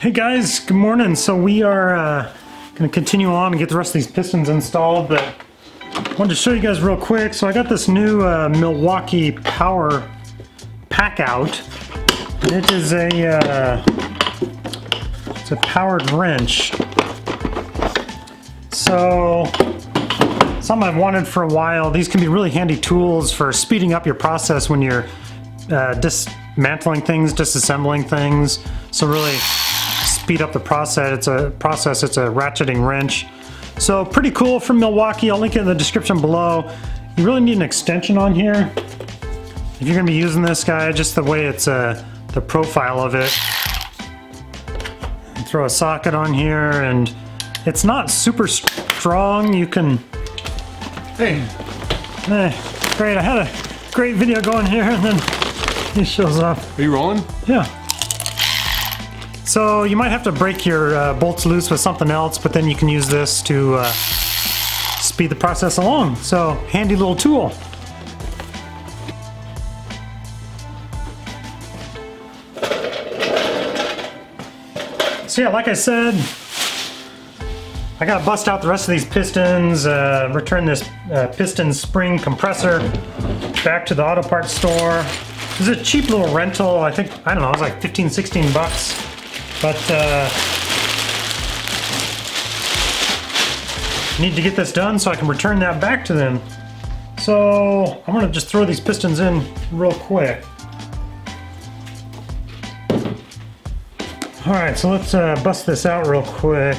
Hey guys, good morning. So we are going to continue on and get the rest of these pistons installed, but I wanted to show you guys real quick. So I got this new Milwaukee power pack out. It is it's a powered wrench. So something I've wanted for a while. These can be really handy tools for speeding up your process when you're dismantling things, disassembling things. So really speed up the process. It's a ratcheting wrench. So pretty cool from Milwaukee. I'll link it in the description below. You really need an extension on here if you're gonna be using this guy, just the way it's the profile of it. And throw a socket on here, and it's not super strong. You can, great, I had a great video going here and then it shows up. Are you rolling? Yeah. So you might have to break your bolts loose with something else, but then you can use this to speed the process along. So handy little tool. So yeah, like I said, I gotta bust out the rest of these pistons, return this piston spring compressor back to the auto parts store. This is a cheap little rental. I think, I don't know, it was like 15, 16 bucks. But need to get this done so I can return that back to them. So I'm gonna just throw these pistons in real quick. All right, so let's bust this out real quick.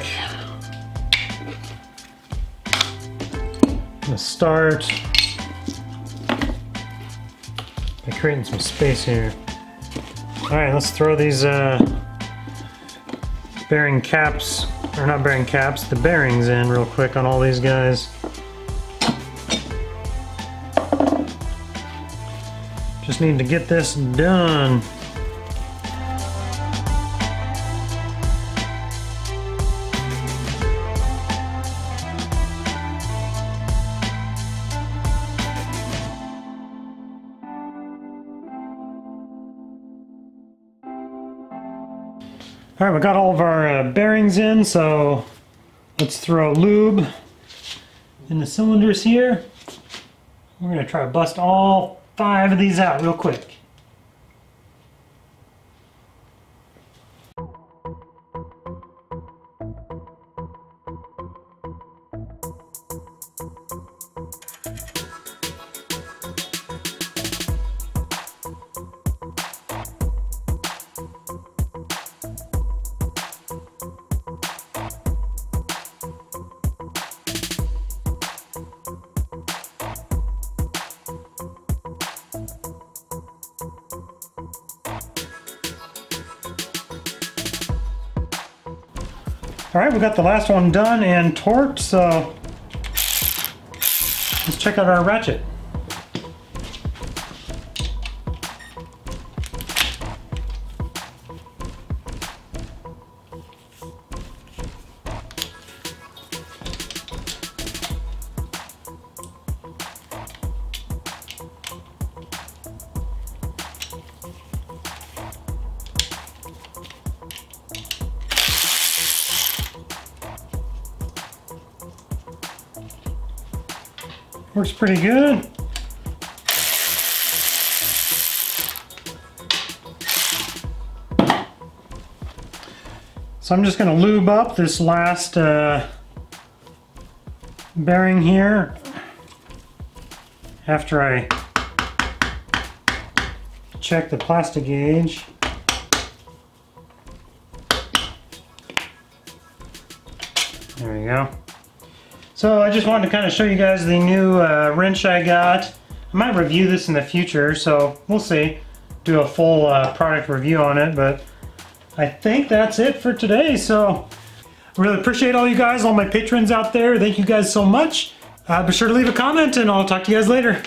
I'm gonna start by creating some space here. All right, let's throw these bearing caps, or not bearing caps, the bearings in real quick on all these guys. Just need to get this done. All right, we got all of our bearings in, so let's throw lube in the cylinders here. We're gonna try to bust all 5 of these out real quick. All right, we got the last one done and torqued, so let's check out our ratchet. Works pretty good. So I'm just going to lube up this last bearing here after I check the plastic gauge. There we go. So I just wanted to kind of show you guys the new wrench I got. I might review this in the future, so we'll see. Do a full product review on it, but I think that's it for today. So I really appreciate all you guys, all my patrons out there. Thank you guys so much. Be sure to leave a comment and I'll talk to you guys later.